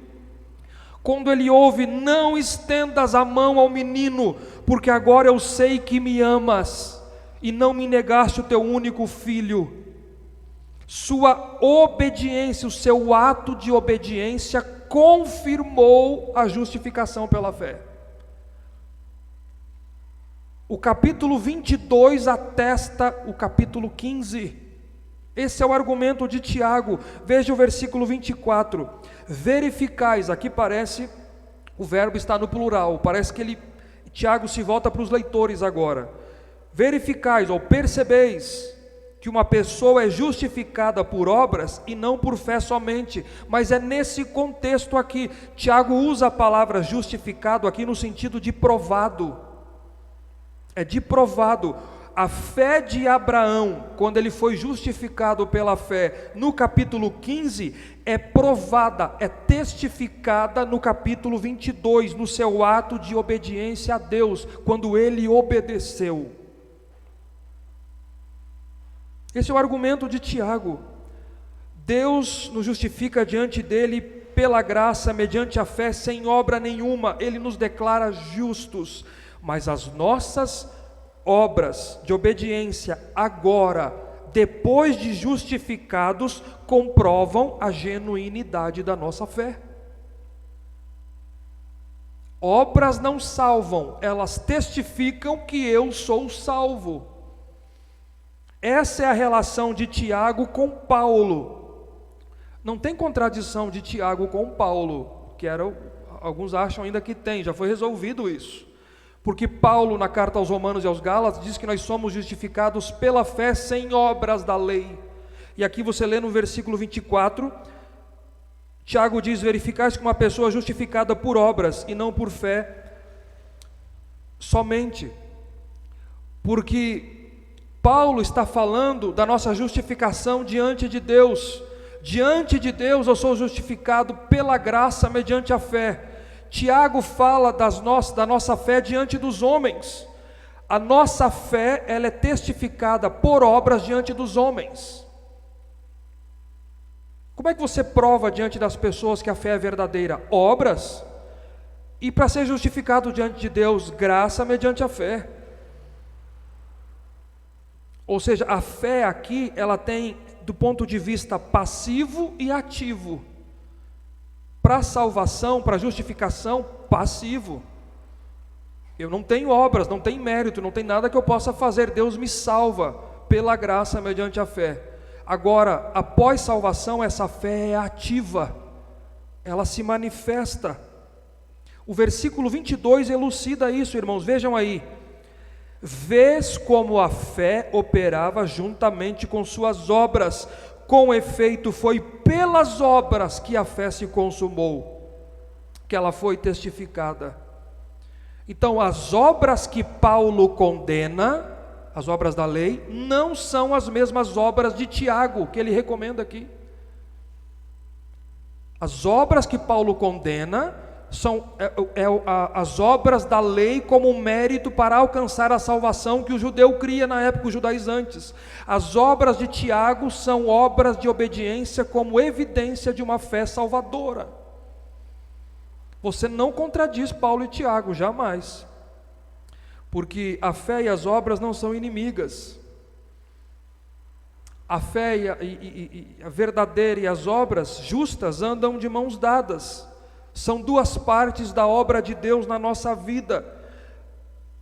Quando ele ouve: não estendas a mão ao menino, porque agora eu sei que me amas, e não me negaste o teu único filho. Sua obediência, o seu ato de obediência confirmou a justificação pela fé. O capítulo 22 atesta o capítulo 15. Esse é o argumento de Tiago. Veja o versículo 24. Verificais, aqui parece, o verbo está no plural, parece que Tiago se volta para os leitores agora. Verificais ou percebeis que uma pessoa é justificada por obras e não por fé somente, mas é nesse contexto aqui. Tiago usa a palavra justificado aqui no sentido de provado. É de provado. A fé de Abraão, quando ele foi justificado pela fé, no capítulo 15, é provada, é testificada no capítulo 22, no seu ato de obediência a Deus, quando ele obedeceu. Esse é o argumento de Tiago. Deus nos justifica diante dele pela graça, mediante a fé, sem obra nenhuma. Ele nos declara justos, mas as nossas obras de obediência agora, depois de justificados, comprovam a genuinidade da nossa fé. Obras não salvam, elas testificam que eu sou salvo. Essa é a relação de Tiago com Paulo. Não tem contradição de Tiago com Paulo, alguns acham ainda que tem, já foi resolvido isso. Porque Paulo, na carta aos Romanos e aos Gálatas, diz que nós somos justificados pela fé sem obras da lei. E aqui você lê no versículo 24, Tiago diz: verificais que uma pessoa é justificada por obras e não por fé somente. Porque Paulo está falando da nossa justificação diante de Deus. Diante de Deus eu sou justificado pela graça mediante a fé. Tiago fala da nossa fé diante dos homens. A nossa fé, ela é testificada por obras diante dos homens. Como é que você prova diante das pessoas que a fé é verdadeira? Obras. E para ser justificado diante de Deus, graça mediante a fé. Ou seja, a fé aqui, ela tem, do ponto de vista passivo e ativo. Para a salvação, para a justificação, passivo. Eu não tenho obras, não tenho mérito, não tem nada que eu possa fazer. Deus me salva pela graça mediante a fé. Agora, após salvação, essa fé é ativa. Ela se manifesta. O versículo 22 elucida isso, irmãos. Vejam aí. Vês como a fé operava juntamente com suas obras. Com efeito, foi pelas obras que a fé se consumou, que ela foi testificada. Então, as obras que Paulo condena, as obras da lei, não são as mesmas obras de Tiago, que ele recomenda aqui. As obras que Paulo condena são as obras da lei como mérito para alcançar a salvação que o judeu cria na época, os judaizantes. As obras de Tiago são obras de obediência como evidência de uma fé salvadora. Você não contradiz Paulo e Tiago, jamais. Porque a fé e as obras não são inimigas. A fé e a verdadeira e as obras justas andam de mãos dadas. São duas partes da obra de Deus na nossa vida.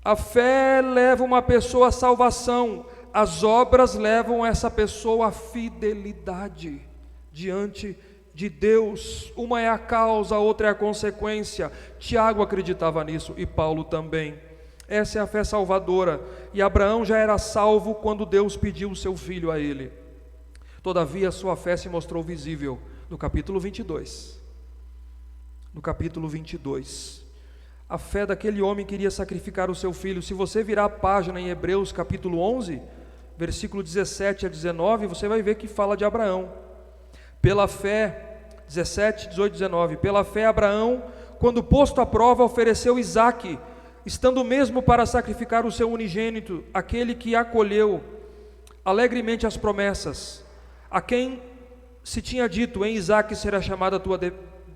A fé leva uma pessoa à salvação, as obras levam essa pessoa à fidelidade diante de Deus. Uma é a causa, a outra é a consequência. Tiago acreditava nisso e Paulo também. Essa é a fé salvadora. E Abraão já era salvo quando Deus pediu o seu filho a ele. Todavia a sua fé se mostrou visível. No capítulo 22. No capítulo 22. A fé daquele homem que iria sacrificar o seu filho. Se você virar a página em Hebreus capítulo 11, versículo 17 a 19, você vai ver que fala de Abraão. Pela fé, 17, 18, 19. Pela fé Abraão, quando posto à prova, ofereceu Isaque, estando mesmo para sacrificar o seu unigênito, aquele que acolheu alegremente as promessas, a quem se tinha dito: em Isaque será chamada a tua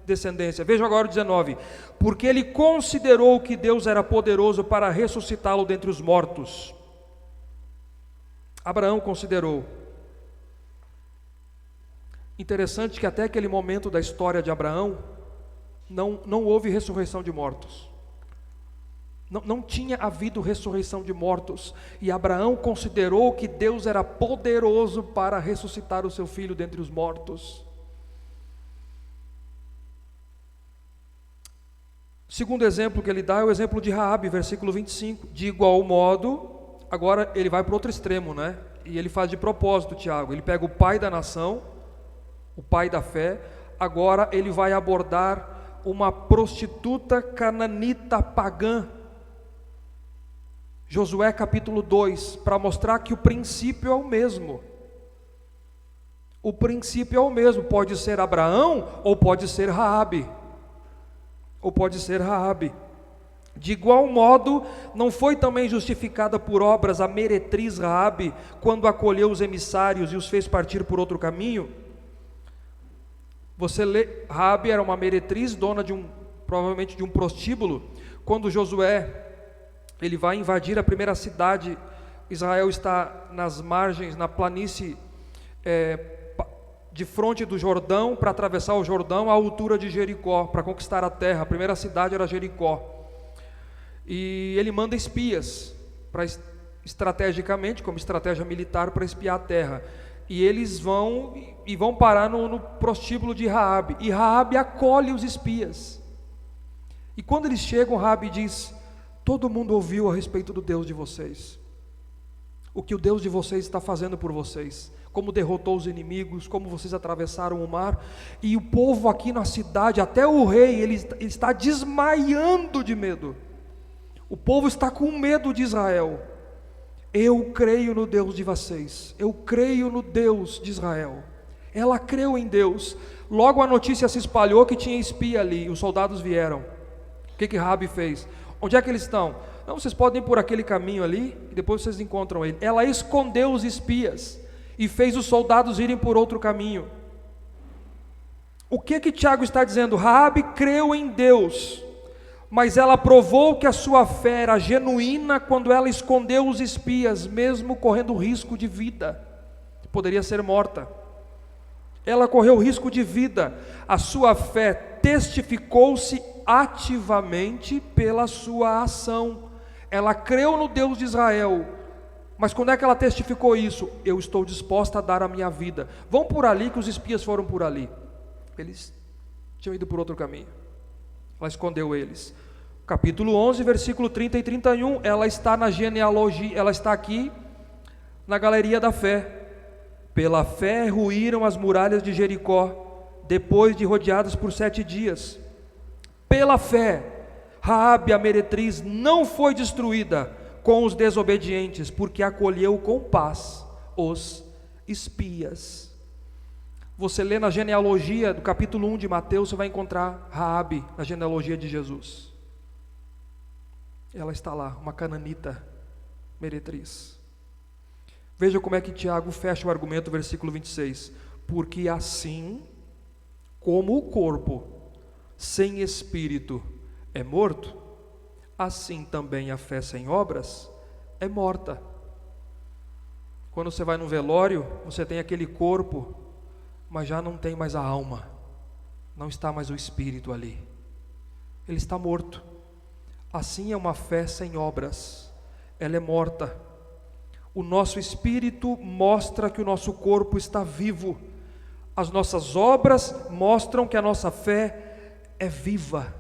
descendência. Veja agora o 19. Porque ele considerou que Deus era poderoso para ressuscitá-lo dentre os mortos. Abraão considerou. Interessante que até aquele momento da história de Abraão, não houve ressurreição de mortos. Não tinha havido ressurreição de mortos. E Abraão considerou que Deus era poderoso para ressuscitar o seu filho dentre os mortos. O segundo exemplo que ele dá é o exemplo de Raabe, versículo 25. De igual modo, agora ele vai para o outro extremo, né? E ele faz de propósito, Tiago. Ele pega o pai da nação, o pai da fé. Agora ele vai abordar uma prostituta cananita pagã. Josué capítulo 2, para mostrar que o princípio é o mesmo. O princípio é o mesmo, pode ser Abraão ou pode ser Raabe. Ou pode ser Raabe. De igual modo, não foi também justificada por obras a meretriz Raabe, quando acolheu os emissários e os fez partir por outro caminho? Você lê, Raabe era uma meretriz, dona provavelmente de um prostíbulo. Quando Josué ele vai invadir a primeira cidade, Israel está nas margens, na planície, de frente do Jordão, para atravessar o Jordão à altura de Jericó, para conquistar a terra. A primeira cidade era Jericó. E ele manda espias, estrategicamente, como estratégia militar, para espiar a terra. E eles vão parar no prostíbulo de Raabe. E Raabe acolhe os espias. E quando eles chegam, Raabe diz: todo mundo ouviu a respeito do Deus de vocês, o que o Deus de vocês está fazendo por vocês, como derrotou os inimigos, como vocês atravessaram o mar, e o povo aqui na cidade, até o rei, ele está desmaiando de medo. O povo está com medo de Israel. Eu creio no Deus de vocês, eu creio no Deus de Israel. Ela creu em Deus. Logo a notícia se espalhou que tinha espia ali, os soldados vieram. O que Raabe fez? Onde é que eles estão? Não, vocês podem ir por aquele caminho ali, e depois vocês encontram ele. Ela escondeu os espias, e fez os soldados irem por outro caminho. O que Tiago está dizendo? Raabe creu em Deus, mas ela provou que a sua fé era genuína quando ela escondeu os espias, mesmo correndo risco de vida. Poderia ser morta. Ela correu risco de vida. A sua fé testificou-se ativamente pela sua ação. Ela creu no Deus de Israel, mas quando é que ela testificou isso? Eu estou disposta a dar a minha vida. Vão por ali, que os espias foram por ali. Eles tinham ido por outro caminho. Ela escondeu eles. Capítulo 11, versículo 30 e 31, ela está na genealogia, ela está aqui na galeria da fé. Pela fé ruíram as muralhas de Jericó, depois de rodeadas por 7 dias. Pela fé, Raabe, a meretriz, não foi destruída com os desobedientes, porque acolheu com paz os espias. Você lê na genealogia do capítulo 1 de Mateus, você vai encontrar Raabe na genealogia de Jesus. Ela está lá, uma cananita meretriz. Veja como é que Tiago fecha o argumento, versículo 26. Porque assim como o corpo sem espírito é morto, assim também a fé sem obras é morta. Quando você vai no velório, você tem aquele corpo, mas já não tem mais a alma, não está mais o espírito ali, ele está morto. Assim é uma fé sem obras, ela é morta. O nosso espírito mostra que o nosso corpo está vivo, as nossas obras mostram que a nossa fé é viva.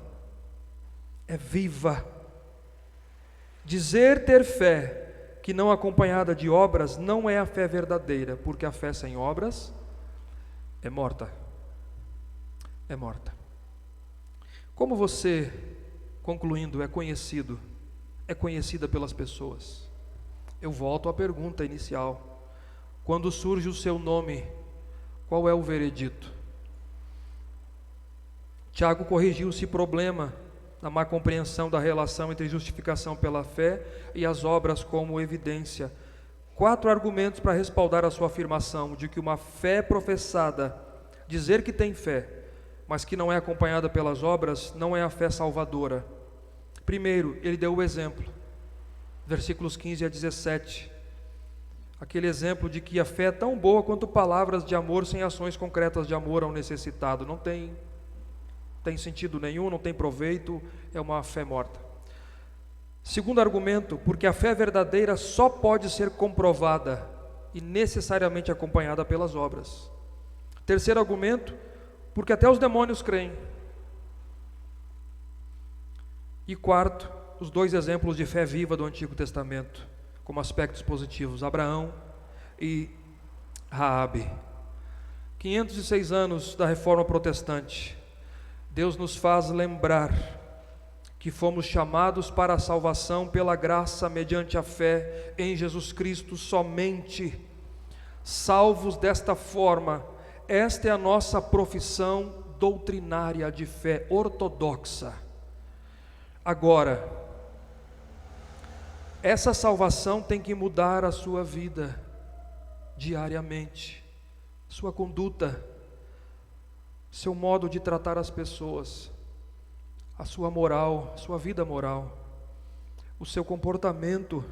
É viva. Dizer ter fé que não acompanhada de obras não é a fé verdadeira, porque a fé sem obras é morta. É morta. Como você, concluindo, é conhecida pelas pessoas? Eu volto à pergunta inicial. Quando surge o seu nome, qual é o veredito? Tiago corrigiu esse problema na má compreensão da relação entre justificação pela fé e as obras como evidência. 4 argumentos para respaldar a sua afirmação de que uma fé professada, dizer que tem fé, mas que não é acompanhada pelas obras, não é a fé salvadora. Primeiro, ele deu o exemplo, versículos 15 a 17, aquele exemplo de que a fé é tão boa quanto palavras de amor sem ações concretas de amor ao necessitado. Não tem sentido nenhum, não tem proveito, é uma fé morta. Segundo argumento, porque a fé verdadeira só pode ser comprovada e necessariamente acompanhada pelas obras. Terceiro argumento, porque até os demônios creem. E quarto, os 2 exemplos de fé viva do Antigo Testamento, como aspectos positivos, Abraão e Raabe. 506 anos da Reforma Protestante, Deus nos faz lembrar que fomos chamados para a salvação pela graça mediante a fé em Jesus Cristo somente. Salvos desta forma, esta é a nossa profissão doutrinária de fé ortodoxa. Agora, essa salvação tem que mudar a sua vida diariamente, sua conduta, seu modo de tratar as pessoas, a sua moral, sua vida moral, o seu comportamento,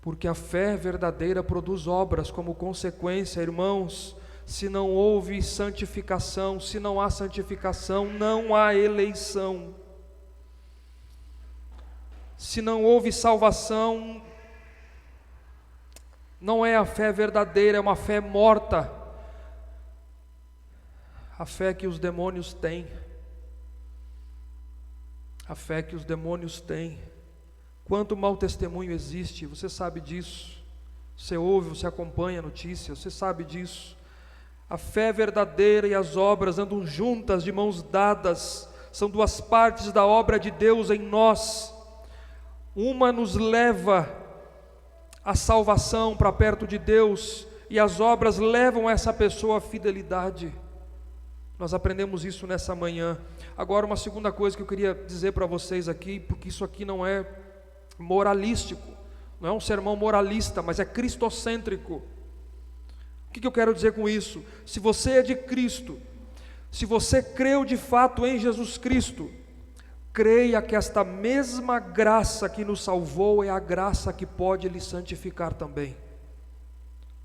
porque a fé verdadeira produz obras como consequência. Irmãos, se não houve santificação, se não há santificação, não há eleição. Se não houve salvação, não é a fé verdadeira, é uma fé morta. A fé que os demônios têm. A fé que os demônios têm. Quanto mau testemunho existe, você sabe disso. Você ouve, você acompanha a notícia, você sabe disso. A fé verdadeira e as obras andam juntas, de mãos dadas. São 2 partes da obra de Deus em nós. Uma nos leva à salvação para perto de Deus, e as obras levam essa pessoa à fidelidade. Nós aprendemos isso nessa manhã. Agora, uma segunda coisa que eu queria dizer para vocês aqui, porque isso aqui não é moralístico, não é um sermão moralista, mas é cristocêntrico. O que eu quero dizer com isso? Se você é de Cristo, se você creu de fato em Jesus Cristo, creia que esta mesma graça que nos salvou é a graça que pode lhe santificar também.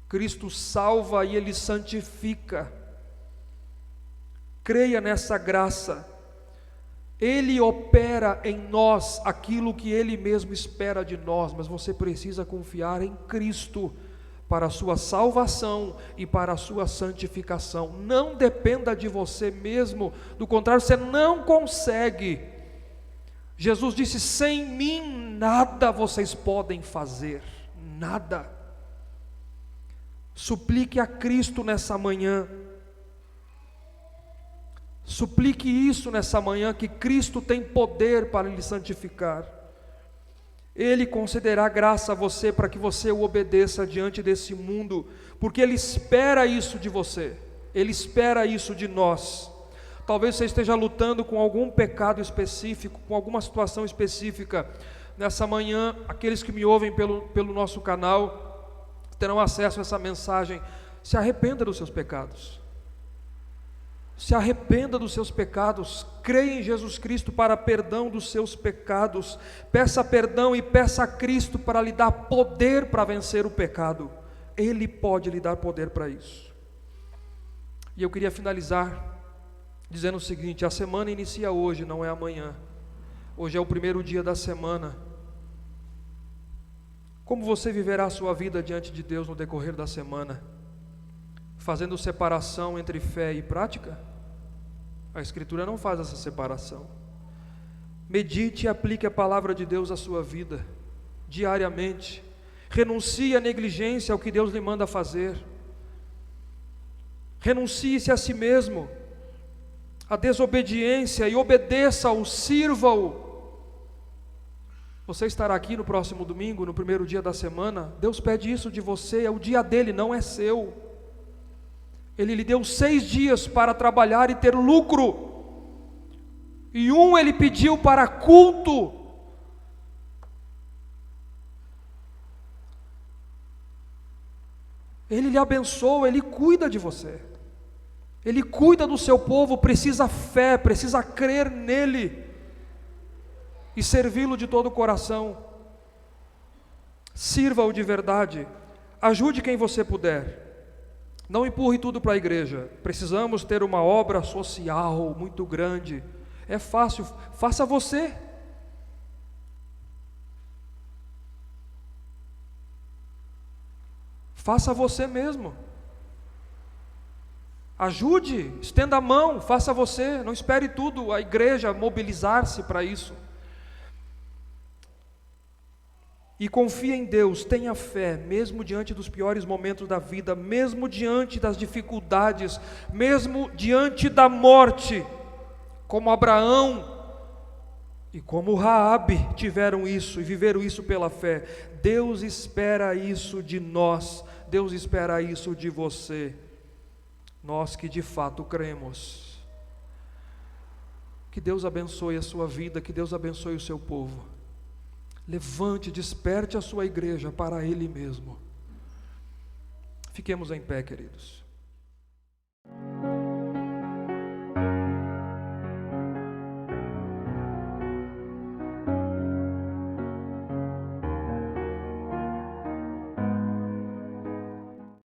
Cristo salva e Ele santifica. Creia nessa graça. Ele opera em nós aquilo que Ele mesmo espera de nós, mas você precisa confiar em Cristo para a sua salvação e para a sua santificação. Não dependa de você mesmo, do contrário, você não consegue. Jesus disse: sem mim nada vocês podem fazer, nada. Suplique a Cristo nessa manhã. Suplique isso nessa manhã, que Cristo tem poder para lhe santificar. Ele concederá graça a você para que você o obedeça diante desse mundo, porque Ele espera isso de você, Ele espera isso de nós. Talvez você esteja lutando com algum pecado específico, com alguma situação específica. Nessa manhã, aqueles que me ouvem pelo nosso canal terão acesso a essa mensagem. Se arrependa dos seus pecados. Se arrependa dos seus pecados, creia em Jesus Cristo para perdão dos seus pecados, peça perdão e peça a Cristo para lhe dar poder para vencer o pecado. Ele pode lhe dar poder para isso. E eu queria finalizar dizendo o seguinte: a semana inicia hoje, não é amanhã. Hoje é o primeiro dia da semana. Como você viverá a sua vida diante de Deus no decorrer da semana? Fazendo separação entre fé e prática? A Escritura não faz essa separação. Medite e aplique a palavra de Deus à sua vida, diariamente. Renuncie à negligência, ao que Deus lhe manda fazer. Renuncie-se a si mesmo, a desobediência, e obedeça-o, sirva-o. Você estará aqui no próximo domingo, no primeiro dia da semana. Deus pede isso de você, é o dia dele, não é seu. Ele lhe deu 6 dias para trabalhar e ter lucro, e ele pediu para culto. Ele lhe abençoa, Ele cuida de você, Ele cuida do seu povo. Precisa fé, precisa crer nele e servi-lo de todo o coração. Sirva-o de verdade, ajude quem você puder. Não empurre tudo para a igreja. Precisamos ter uma obra social muito grande. É fácil, faça você. Faça você mesmo. Ajude, estenda a mão, faça você. Não espere tudo a igreja mobilizar-se para isso. E confie em Deus, tenha fé, mesmo diante dos piores momentos da vida, mesmo diante das dificuldades, mesmo diante da morte, como Abraão e como Raabe tiveram isso e viveram isso pela fé. Deus espera isso de nós, Deus espera isso de você, nós que de fato cremos. Que Deus abençoe a sua vida, que Deus abençoe o seu povo. Levante, desperte a sua igreja para Ele mesmo. Fiquemos em pé, queridos.